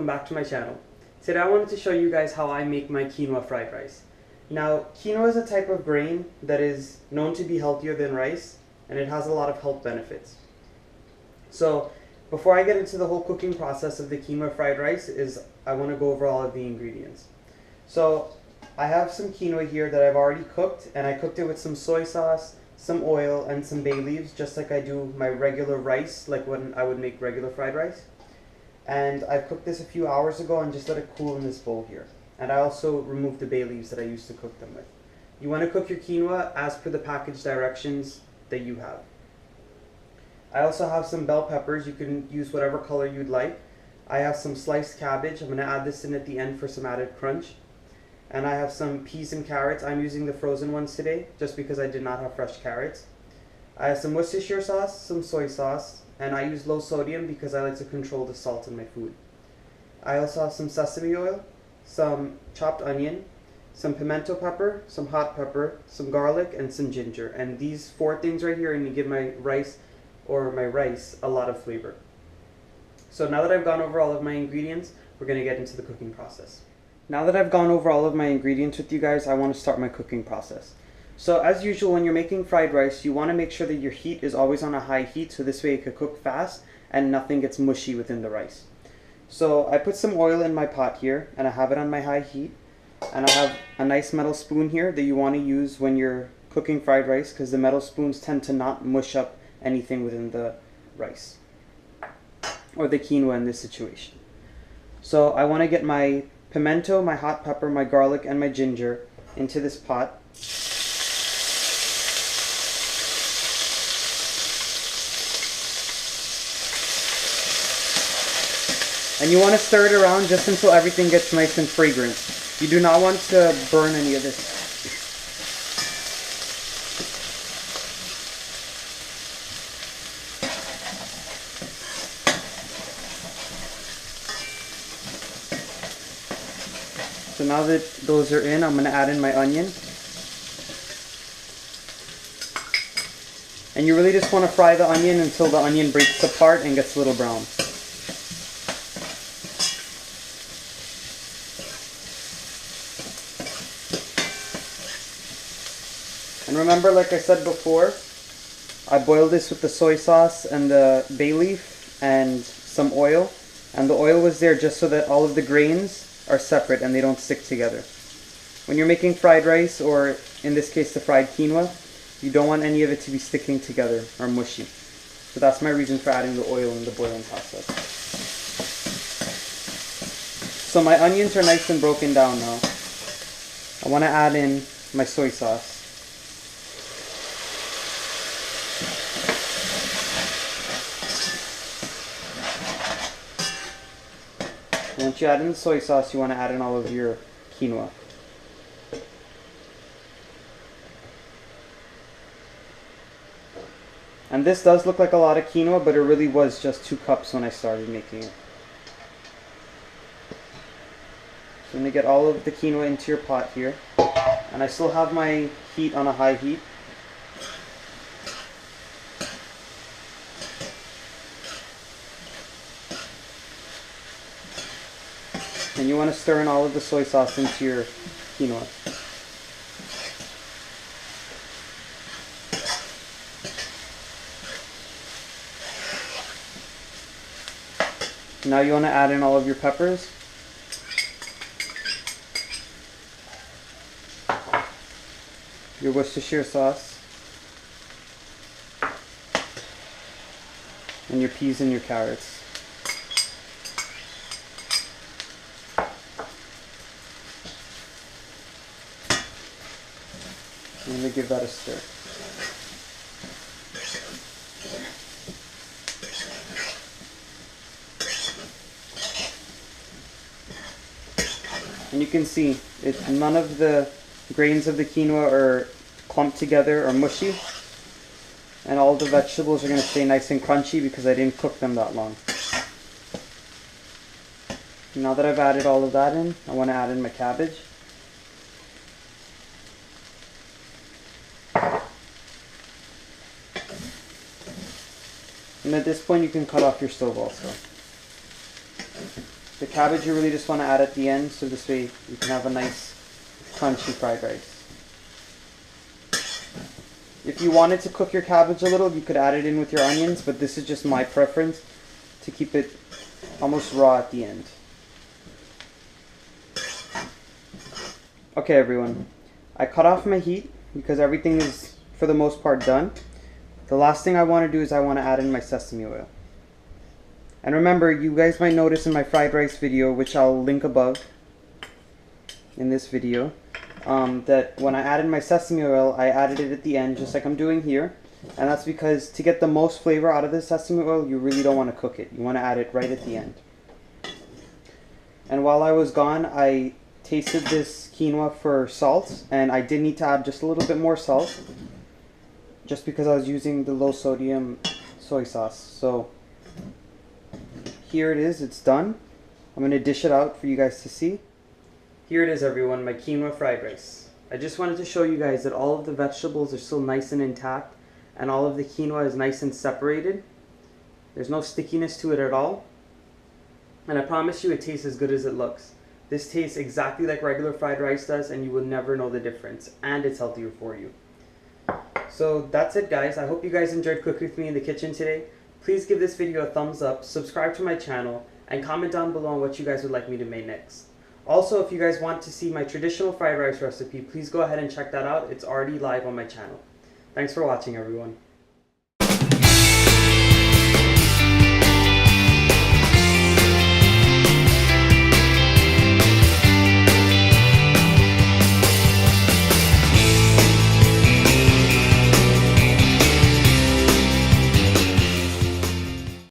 welcome back to my channel. Today I wanted to show you guys how I make my quinoa fried rice. Now, quinoa is a type of grain that is known to be healthier than rice, and it has a lot of health benefits. So, before I get into the whole cooking process of the quinoa fried rice, I want to go over all of the ingredients. So, I have some quinoa here that I've already cooked, and I cooked it with some soy sauce, some oil, and some bay leaves, just like I do my regular rice, like when I would make regular fried rice. And I've cooked this a few hours ago and just let it cool in this bowl here. And I also removed the bay leaves that I used to cook them with. You want to cook your quinoa as per the package directions that you have. I also have some bell peppers. You can use whatever color you'd like. I have some sliced cabbage. I'm going to add this in at the end for some added crunch. And I have some peas and carrots. I'm using the frozen ones today just because I did not have fresh carrots. I have some Worcestershire sauce, some soy sauce, and I use low sodium because I like to control the salt in my food. I also have some sesame oil, some chopped onion, some pimento pepper, some hot pepper, some garlic, and some ginger. And these 4 things right here are going to give my rice a lot of flavor. So now that I've gone over all of my ingredients, we're going to get into the cooking process. Now that I've gone over all of my ingredients with you guys, I want to start my cooking process. So as usual, when you're making fried rice, you want to make sure that your heat is always on a high heat, so this way it can cook fast and nothing gets mushy within the rice. So I put some oil in my pot here, and I have it on my high heat. And I have a nice metal spoon here that you want to use when you're cooking fried rice, because the metal spoons tend to not mush up anything within the rice, or the quinoa in this situation. So I want to get my pimento, my hot pepper, my garlic, and my ginger into this pot. And you want to stir it around just until everything gets nice and fragrant. You do not want to burn any of this. So now that those are in, I'm going to add in my onion. And you really just want to fry the onion until the onion breaks apart and gets a little brown. And remember, like I said before, I boiled this with the soy sauce and the bay leaf and some oil. And the oil was there just so that all of the grains are separate and they don't stick together. When you're making fried rice, or in this case the fried quinoa, you don't want any of it to be sticking together or mushy. So that's my reason for adding the oil in the boiling process. So my onions are nice and broken down now. I want to add in my soy sauce. Once you add in the soy sauce, you want to add in all of your quinoa. And this does look like a lot of quinoa, but it really was just 2 cups when I started making it. So I'm going to get all of the quinoa into your pot here. And I still have my heat on a high heat. And you want to stir in all of the soy sauce into your quinoa. Now you want to add in all of your peppers. Your Worcestershire sauce. And your peas and your carrots. I'm going to give that a stir. And you can see, none of the grains of the quinoa are clumped together or mushy. And all the vegetables are going to stay nice and crunchy because I didn't cook them that long. Now that I've added all of that in, I want to add in my cabbage. And at this point you can cut off your stove also. The cabbage you really just want to add at the end, so this way you can have a nice crunchy fried rice. If you wanted to cook your cabbage a little, you could add it in with your onions, but this is just my preference to keep it almost raw at the end. Okay everyone, I cut off my heat because everything is for the most part done. The last thing I want to do is I want to add in my sesame oil. And remember, you guys might notice in my fried rice video, which I'll link above in this video, that when I added my sesame oil, I added it at the end just like I'm doing here. And that's because to get the most flavor out of the sesame oil, you really don't want to cook it. You want to add it right at the end. And while I was gone, I tasted this quinoa for salt, and I did need to add just a little bit more salt just because I was using the low sodium soy sauce. So here it is, it's done. I'm going to dish it out for you guys to see. Here it is everyone, my quinoa fried rice. I just wanted to show you guys that all of the vegetables are still nice and intact, and all of the quinoa is nice and separated. There's no stickiness to it at all. And I promise you it tastes as good as it looks. This tastes exactly like regular fried rice does, and you will never know the difference. And it's healthier for you. So that's it guys. I hope you guys enjoyed cooking with me in the kitchen today. Please give this video a thumbs up, subscribe to my channel, and comment down below on what you guys would like me to make next. Also, if you guys want to see my traditional fried rice recipe, please go ahead and check that out. It's already live on my channel. Thanks for watching everyone.